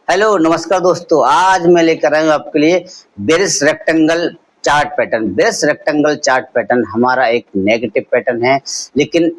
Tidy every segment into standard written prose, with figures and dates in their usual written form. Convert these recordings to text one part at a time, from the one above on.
Hello नमस्कार दोस्तों, आज मैं लेकर आया हूँ आपके लिए berries rectangle chart pattern. Berries rectangle chart pattern हमारा एक नेगेटिव पैटर्न है, लेकिन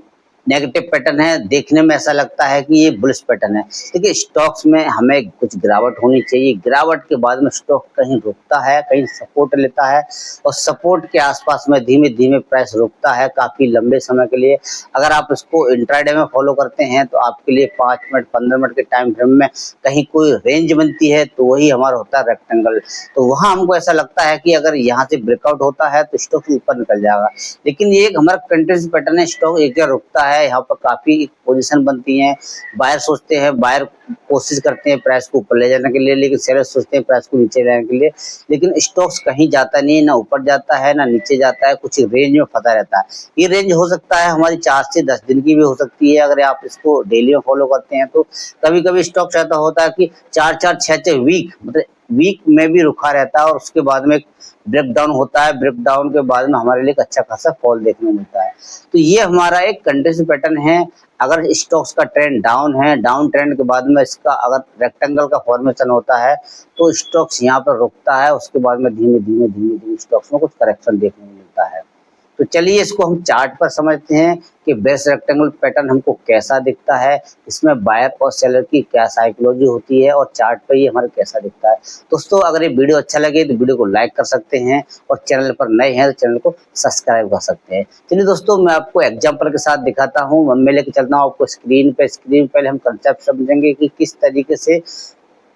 नेगेटिव पैटर्न है, देखने में ऐसा लगता है कि ये बुलिश पैटर्न है। देखिए, स्टॉक्स में हमें कुछ गिरावट होनी चाहिए। गिरावट के बाद में स्टॉक कहीं रुकता है, कहीं सपोर्ट लेता है और सपोर्ट के आसपास में धीमे धीमे प्राइस रुकता है काफी लंबे समय के लिए। अगर आप इसको इंट्राडे में फॉलो करते हैं तो आपके लिए 5 मिनट 15 मिनट के टाइम फ्रेम में कहीं कोई रेंज बनती है तो वही हमारा होता है रेक्टेंगल। तो वहां हमको ऐसा लगता है कि अगर यहाँ से ब्रेकआउट होता है तो स्टॉक ऊपर निकल जाएगा, लेकिन ये एक हमारा कंटिन्यूस पैटर्न है। स्टॉक एक जगह रुकता है, यहाँ पर काफी पोजीशन बनती है। बायर सोचते हैं, बायर कोशिश करते हैं प्राइस को ऊपर ले जाने के लिए, लेकिन सेलर सोचते हैं प्राइस को नीचे लाने के लिए। लेकिन स्टॉक्स कहीं जाता नहीं है, ना ऊपर जाता है ना नीचे जाता है, कुछ रेंज में फंसा रहता है। ये रेंज हो सकता है हमारी 4 से 10 दिन की भी हो सकती है, अगर आप इसको डेली में फॉलो करते हैं तो। कभी कभी स्टॉक्स ऐसा होता है कि 4-4 6-6 वीक मतलब वीक में भी रुका रहता है और उसके बाद में ब्रेक डाउन होता है। ब्रेक डाउन के बाद में हमारे लिए एक अच्छा खासा फॉल देखने को मिलता है। तो ये हमारा एक कंटिन्यूस पैटर्न है। अगर स्टॉक्स का ट्रेंड डाउन है, डाउन ट्रेंड के बाद में इसका अगर रेक्टेंगल का फॉर्मेशन होता है तो स्टॉक्स यहाँ पर रुकता है, उसके बाद में धीमे धीमे स्टॉक्स में कुछ करेक्शन देखने को मिलता है। तो चलिए इसको हम चार्ट पर समझते हैं कि बेस रेक्टेंगल पैटर्न हमको कैसा दिखता है, इसमें बायर और सेलर की क्या साइकोलॉजी होती है और चार्ट पर ये हमारे कैसा दिखता है। दोस्तों, अगर ये वीडियो अच्छा लगे तो वीडियो को लाइक कर सकते हैं और चैनल पर नए हैं तो चैनल को सब्सक्राइब कर सकते हैं। चलिए दोस्तों, मैं आपको एग्जाम्पल के साथ दिखाता हूँ। मैं लेके चलता हूँ आपको स्क्रीन पे। स्क्रीन पहले हम कंसेप्ट समझेंगे कि किस तरीके से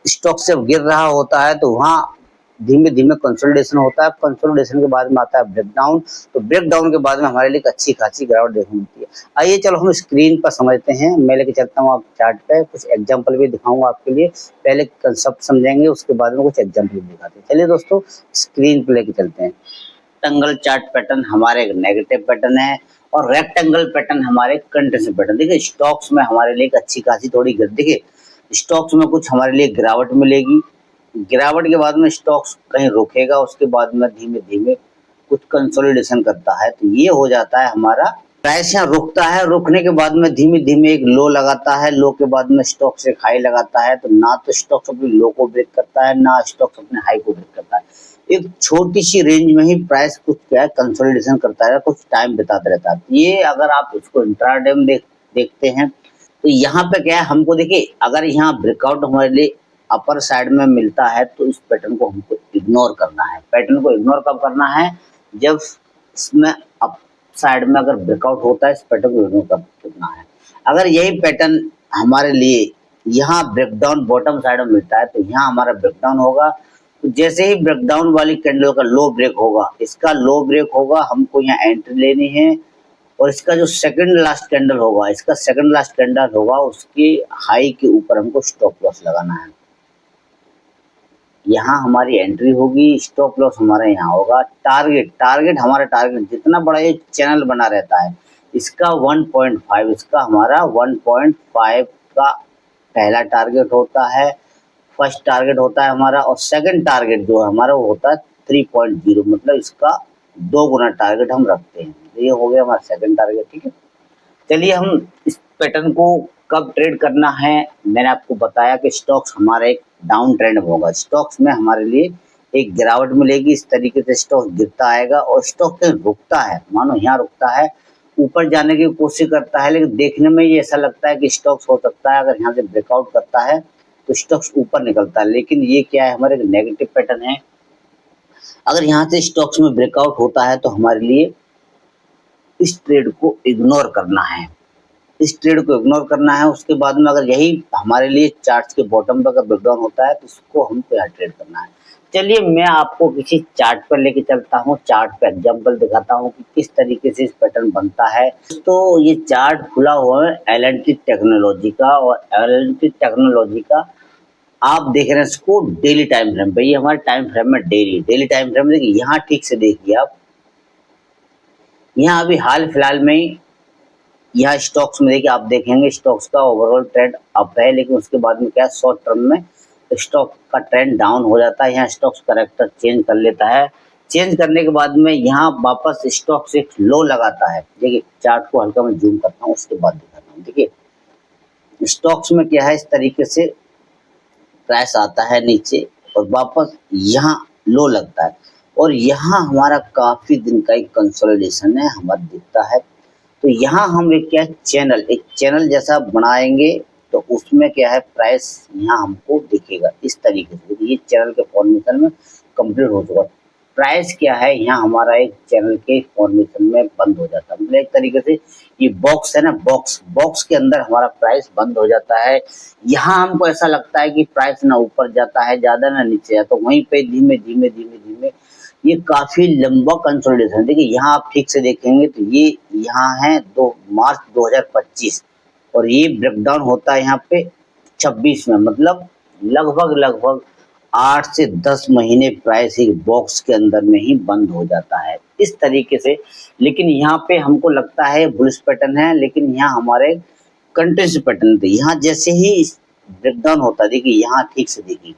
स्टॉक से गिर रहा होता है तो वहाँ धीमे धीमे कंसोलिडेशन होता है। कंसोलिडेशन के बाद में आता है ब्रेकडाउन। तो ब्रेकडाउन के बाद में हमारे लिए अच्छी खासी गिरावट देखने मिलती है। आइए चलो हम स्क्रीन पर समझते हैं। मैं लेके चलता हूँ आप चार्ट पे, कुछ एग्जांपल भी दिखाऊंगा आपके लिए। पहले कंसेप्ट समझेंगे, उसके बाद में कुछ एग्जांपल भी दिखाते हैं। चलिए दोस्तों, स्क्रीन पे लेके चलते हैं। रेक्टेंगल चार्ट पैटर्न हमारे एक नेगेटिव पैटर्न है और रेक्टेंगल पैटर्न हमारे कंटिन्यूस पैटर्न। देखिए, स्टॉक्स में हमारे लिए एक अच्छी खासी थोड़ी देखिए, स्टॉक्स में कुछ हमारे लिए गिरावट मिलेगी। गिरावट के बाद में स्टॉक्स कहीं रुकेगा, उसके बाद में धीमे धीमे कुछ कंसोलिडेशन करता है। तो ये हो जाता है हमारा प्राइस यहाँ रुकता है। रुकने के बाद में धीमे धीमे एक लो लगाता है। लो के बाद में स्टॉक से हाई लगाता है। तो ना तो स्टॉक्स अपने लो को ब्रेक करता है, ना स्टॉक्स अपने हाई को ब्रेक करता है। एक छोटी सी रेंज में ही प्राइस कुछ क्या है कंसोलिडेशन करता है, कुछ टाइम बिताता रहता है। ये अगर आप इसको इंट्राडे में देखते हैं तो यहाँ पे क्या है, हमको देखिए अगर यहाँ ब्रेकआउट हमारे लिए अपर साइड में मिलता है तो इस पैटर्न को हमको इग्नोर करना है। पैटर्न को इग्नोर कब करना है? जब इसमें अप साइड में अगर ब्रेकआउट होता है, इस पैटर्न को इग्नोर करना है। अगर यही पैटर्न हमारे लिए यहाँ ब्रेकडाउन बॉटम साइड में मिलता है तो यहाँ हमारा ब्रेकडाउन होगा। तो जैसे ही ब्रेकडाउन वाली कैंडल का लो ब्रेक होगा, इसका लो ब्रेक होगा, हमको यहाँ एंट्री लेनी है। और इसका जो सेकंड लास्ट कैंडल होगा, इसका सेकंड लास्ट कैंडल होगा, उसकी हाई के ऊपर हमको स्टॉप लॉस लगाना है। यहाँ हमारी एंट्री होगी, स्टॉप लॉस हमारा यहाँ होगा। टारगेट हमारा टारगेट जितना बड़ा ये चैनल बना रहता है, इसका 1.5, इसका हमारा 1.5 का पहला टारगेट होता है, फर्स्ट टारगेट होता है हमारा। और सेकंड टारगेट जो है हमारा वो होता है 3.0, मतलब इसका 2 गुना टारगेट हम रखते हैं। तो ये हो गया हमारा सेकंड टारगेट। ठीक है, चलिए हम इस पैटर्न को कब ट्रेड करना है। मैंने आपको बताया कि स्टॉक्स हमारा एक डाउन ट्रेंड में होगा। स्टॉक्स में हमारे लिए एक गिरावट मिलेगी, इस तरीके से स्टॉक गिरता आएगा और स्टॉक कहीं रुकता है, मानो यहाँ रुकता है, ऊपर जाने की कोशिश करता है, लेकिन देखने में ये ऐसा लगता है कि स्टॉक्स हो सकता है अगर यहाँ से ब्रेकआउट करता है तो स्टॉक्स ऊपर निकलता है। लेकिन ये क्या है, हमारे नेगेटिव पैटर्न है। अगर यहाँ से स्टॉक्स में ब्रेकआउट होता है तो हमारे लिए इस ट्रेड को इग्नोर करना है। इस ट्रेड को इग्नोर करना है। उसके बाद में अगर यही हमारे लिए चार्ट्स के बॉटम पर अगर ब्रेकडाउन होता है तो इसको हमको यहाँ ट्रेड करना है। चलिए मैं आपको किसी चार्ट पर लेके चलता हूँ, चार्ट पे एग्जांपल दिखाता हूँ कि किस तरीके से इस पैटर्न बनता है। तो ये चार्ट खुला हुआ है एल&टी टेक्नोलॉजी का, और एल&टी टेक्नोलॉजी का आप देख रहे हैं इसको डेली टाइम फ्रेम पे। ये हमारे टाइम फ्रेम में डेली टाइम फ्रेम देखिए, यहाँ ठीक से देखिए आप। यहाँ अभी हाल फिलहाल में ही यहाँ स्टॉक्स में देखिए, आप देखेंगे स्टॉक्स का ओवरऑल ट्रेंड अप है, लेकिन उसके बाद में क्या शॉर्ट टर्म में स्टॉक का ट्रेंड डाउन हो जाता है। यहाँ स्टॉक्स करेक्टर चेंज कर लेता है। चेंज करने के बाद में यहाँ वापस स्टॉक से एक लो लगाता है। देखिए चार्ट को हल्का मैं जूम करता हूँ, उसके बाद दिखाता हूँ। देखिए स्टॉक्स में क्या है, इस तरीके से प्राइस आता है नीचे और वापस यहाँ लो लगता है और यहाँ हमारा काफी दिन का एक कंसोलिडेशन है हमारा दिखता है। तो यहाँ हम एक क्या एक चैनल जैसा बनाएंगे तो उसमें क्या है प्राइस यहाँ हमको दिखेगा इस तरीके से। ये चैनल के फॉर्मेशन में कंप्लीट हो चुका। प्राइस क्या है यहाँ हमारा एक चैनल के फॉर्मेशन में बंद हो जाता है, मतलब एक तरीके से ये बॉक्स है ना, बॉक्स के अंदर हमारा प्राइस बंद हो जाता है। यहाँ हमको ऐसा लगता है कि प्राइस ना ऊपर जाता है ज्यादा ना नीचे जाता, तो वहीं पे धीमे धीमे धीमे धीमे ये काफी लंबा कंसोलिडेशन है। देखिए यहाँ आप ठीक से देखेंगे तो ये यहाँ है 2 मार्च 2025 और ये ब्रेकडाउन होता है यहाँ पे 26 में, मतलब लगभग 8 से 10 महीने प्राइस एक बॉक्स के अंदर में ही बंद हो जाता है इस तरीके से। लेकिन यहाँ पे हमको लगता है बुलिश पैटर्न है, लेकिन यहाँ हमारे कंटिन्यूस पैटर्न थे। यहाँ जैसे ही ब्रेकडाउन होता है, देखिए यहाँ ठीक से देखिए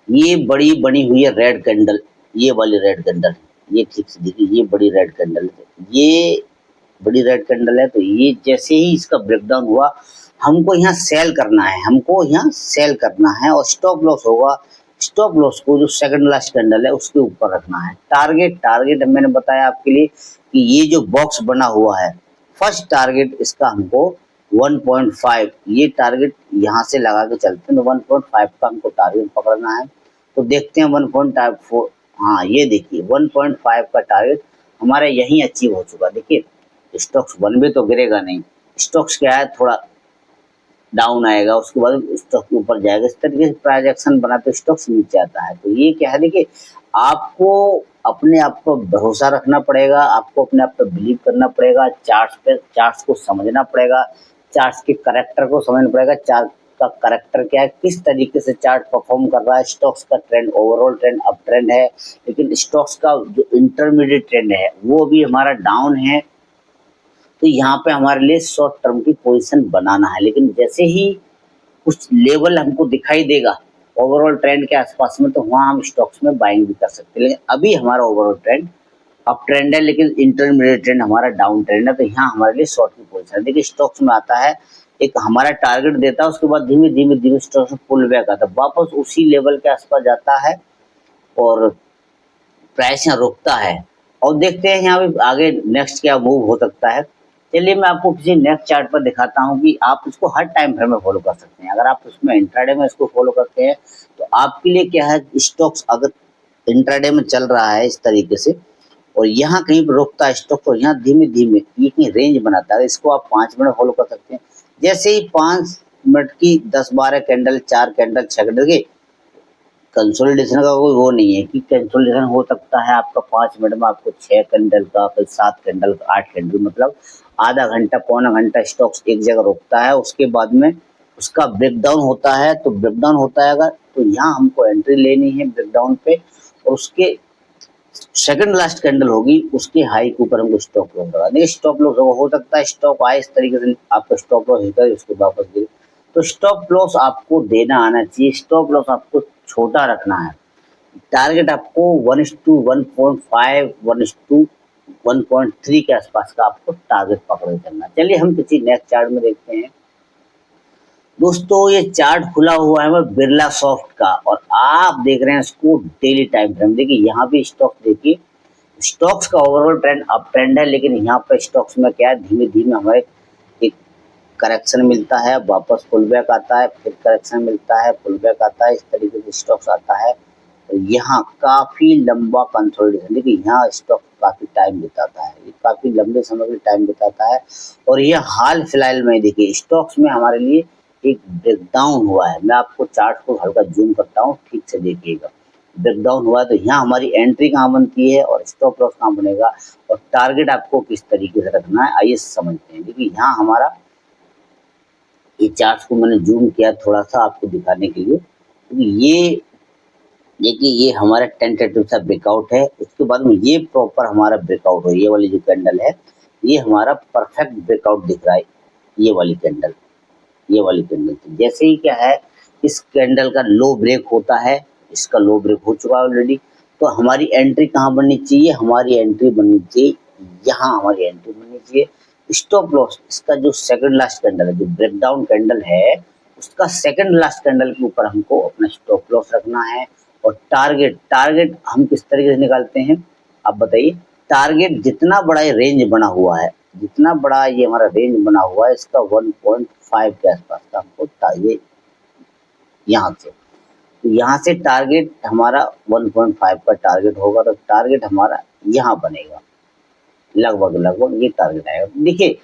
ये बड़ी बनी हुई है रेड कैंडल, ये वाली रेड कैंडल, ये ठीक से देखिए ये बड़ी रेड कैंडल है, ये बड़ी रेड कैंडल है। तो ये जैसे ही इसका ब्रेकडाउन हुआ हमको यहाँ सेल करना है, हमको यहाँ सेल करना है और स्टॉप लॉस होगा। स्टॉप लॉस को जो सेकंड लास्ट कैंडल है उसके ऊपर रखना है। टारगेट मैंने बताया आपके लिए कि ये जो बॉक्स बना हुआ है फर्स्ट टारगेट इसका हमको 1.5, ये टारगेट यहाँ से लगा के चलते हैं तो 1.5 का हमको टारगेट पकड़ना है। तो देखते हैं 1.4, हाँ ये देखिए 1.5 का टारगेट हमारा यहीं अचीव हो चुका। देखिए स्टॉक्स 1 भी तो गिरेगा नहीं, स्टॉक्स क्या है थोड़ा डाउन आएगा उसके बाद स्टॉक के ऊपर जाएगा। इस तरीके से प्राइस एक्शन बनाते स्टॉक्स नीचे आता है। तो ये क्या है, देखिए आपको अपने आप पर भरोसा रखना पड़ेगा, आपको अपने आप पर बिलीव करना पड़ेगा, चार्ट्स को समझना पड़ेगा, चार्ट्स के करेक्टर को समझना पड़ेगा, चार्ट का करेक्टर क्या है, किस तरीके से चार्ट परफॉर्म कर रहा है। स्टॉक्स का trend overall trend up trend है, लेकिन स्टॉक्स का जो इंटरमीडिएट ट्रेंड है वो भी हमारा डाउन है। तो यहाँ पे हमारे लिए शॉर्ट टर्म की पोजीशन बनाना है, लेकिन जैसे ही कुछ लेवल हमको दिखाई देगा ओवरऑल ट्रेंड के आसपास में तो वहाँ हम स्टॉक्स में बाइंग भी कर सकते हैं। लेकिन अभी हमारा ओवरऑल ट्रेंड अप ट्रेंड है, लेकिन इंटरमीडिएट ट्रेंड हमारा डाउन ट्रेंड है। तो यहाँ हमारे लिए शॉर्ट की पोजीशन है। देखिए स्टॉक्स में आता है एक हमारा टारगेट देता है, उसके बाद धीमे धीमे स्टॉक्स में पुल बैक आता है, वापस उसी लेवल के आसपास जाता है और प्राइस यहाँ रुकता है। और देखते हैं यहाँ पे आगे नेक्स्ट क्या मूव हो सकता है। चलिए मैं आपको किसी नेक्स्ट चार्ट पर दिखाता हूँ कि आप इसको हर टाइम फ्रेम में फॉलो कर सकते हैं। अगर आप उसमें इंट्राडे में इसको फॉलो करते हैं तो आपके लिए क्या है, स्टॉक्स अगर इंट्राडे में चल रहा है इस तरीके से और यहाँ कहीं पर रुकता है स्टॉक और यहाँ धीमे धीमे ये कहीं रेंज बनाता है, इसको आप 5 मिनट फॉलो कर सकते हैं। जैसे ही 5 मिनट की 10-12 कैंडल, 4 कैंडल, 6 कैंडल के कंसोलिडेशन का कोई वो नहीं है कि कंसोलिडेशन हो सकता है आपका 5 मिनट में आपको 6 कैंडल का, फिर 7 कैंडल का, 8 कैंडल, मतलब आधा घंटा पौना घंटा स्टॉक्स एक जगह रुकता है, उसके बाद में उसका ब्रेकडाउन होता है। तो ब्रेकडाउन होता है अगर तो यहाँ हमको एंट्री लेनी है ब्रेकडाउन पे और उसके सेकंड लास्ट कैंडल होगी उसके हाई के ऊपर हमको स्टॉप लॉस लगा देंगे। स्टॉप लॉस हो सकता है स्टॉक आए इस तरीके से आपका स्टॉप लॉस होता है उसके वापस गिरे। तो स्टॉप लॉस आपको देना आना चाहिए, स्टॉप लॉस आपको छोटा रखना है। टारगेट आपको 1:1.5 1:1.3 के आसपास का आपको टारगेट पकड़ करना। चलिए हम किसी नेक्स्ट चार्ट में देखते हैं। दोस्तों ये चार्ट खुला हुआ है बिरला सॉफ्ट का और आप देख रहे हैं इसको डेली टाइम फ्रेम। देखिए यहाँ पे स्टॉक्स देखिए, स्टॉक्स का ओवरऑल ट्रेंड अप ट्रेंड है, लेकिन यहाँ पे स्टॉक्स में क्या है धीमे धीमे हमारे एक करेक्शन मिलता है, वापस पुल बैक आता है, फिर करेक्शन मिलता है, पुल बैक आता है, इस तरीके से स्टॉक्स आता है। तो यहाँ काफी लंबा कंसोलिडेशन, देखिए यहाँ स्टॉक काफी टाइम बिताता है, ये काफी लंबे समय के टाइम बिताता है। और ये हाल फिलहाल में देखिए स्टॉक्स में हमारे लिए एक ब्रेकडाउन हुआ है। मैं आपको चार्ट को हल्का जूम करता हूँ, ठीक से देखिएगा। ब्रेकडाउन हुआ है तो यहाँ हमारी एंट्री कहाँ बनती है और स्टॉप लॉस कहाँ बनेगा और टारगेट आपको किस तरीके से रखना है, आइए समझते हैं। देखिए यहाँ हमारा ये चार्ट को मैंने जूम किया थोड़ा सा आपको दिखाने के लिए, क्योंकि ये देखिए ये हमारा टेंटेटिव सा ब्रेकआउट है। उसके बाद में ये प्रॉपर हमारा ब्रेकआउट है, ये वाली जो कैंडल है ये हमारा परफेक्ट ब्रेकआउट दिख रहा है, ये वाली कैंडल, ये वाली कैंडल। तो जैसे ही क्या है इस कैंडल का लो ब्रेक होता है, इसका लो ब्रेक हो चुका है ऑलरेडी, तो हमारी एंट्री कहाँ बननी चाहिए, हमारी एंट्री बननी चाहिए यहाँ, हमारी एंट्री बननी चाहिए। स्टॉप लॉस इसका जो सेकंड लास्ट कैंडल है, जो ब्रेकडाउन कैंडल है उसका सेकंड लास्ट कैंडल के ऊपर हमको अपना स्टॉप लॉस रखना है। और टारगेट हम किस तरीके से निकालते हैं आप बताइए। टारगेट जितना बड़ा ये रेंज बना हुआ है, जितना बड़ा ये हमारा रेंज बना हुआ है, इसका 1.5 के आसपास का हमको टारगेट यहाँ से टारगेट हमारा 1.5 का टारगेट होगा, तो टारगेट हमारा यहाँ बनेगा, लगभग ये टारगेट आएगा। देखिए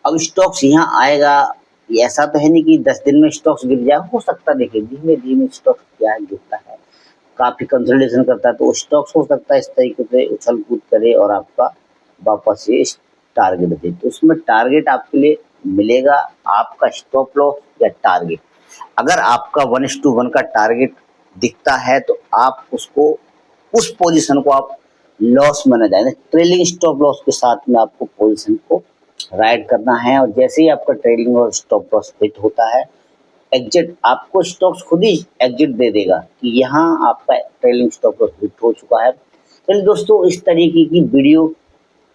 अब स्टॉक्स यहाँ आएगा, ऐसा तो है नहीं कि 10 दिन में स्टॉक्स गिर जाए, हो सकता है देखिए धीमे धीमे स्टॉक्स क्या है गिरता है, काफी कंसोलिडेशन करता है, तो स्टॉक्स हो सकता है इस तरीके से उछल कूद करे और आपका वापस ये टारगेट दे। तो उसमें टारगेट आपके लिए मिलेगा आपका स्टॉप लॉस या टारगेट। अगर आपका 1:1 का टारगेट दिखता है तो आप उसको, उस पोजीशन को आप लॉस में न जाए, ट्रेलिंग स्टॉप लॉस के साथ में आपको पोजीशन को राइड करना है। और जैसे ही आपका ट्रेलिंग और स्टॉप लॉस हिट होता है, एग्जिट, आपको स्टॉक्स खुद ही एग्जिट दे देगा कि यहाँ आपका ट्रेलिंग स्टॉप लॉस हिट हो चुका है। चलिए दोस्तों, इस तरीके की वीडियो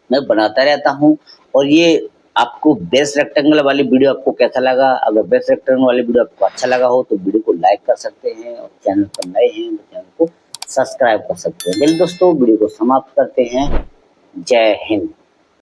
मैं बनाता रहता हूँ। और ये आपको बेस्ट रेक्टेंगल वाली वीडियो आपको कैसा लगा? अगर बेस्ट रेक्टेंगल वाली वीडियो आपको अच्छा लगा हो तो वीडियो को लाइक कर सकते हैं, और चैनल पर नए हैं तो चैनल को सब्सक्राइब कर सकते हैं। चलिए दोस्तों, वीडियो को समाप्त करते हैं। जय हिंद।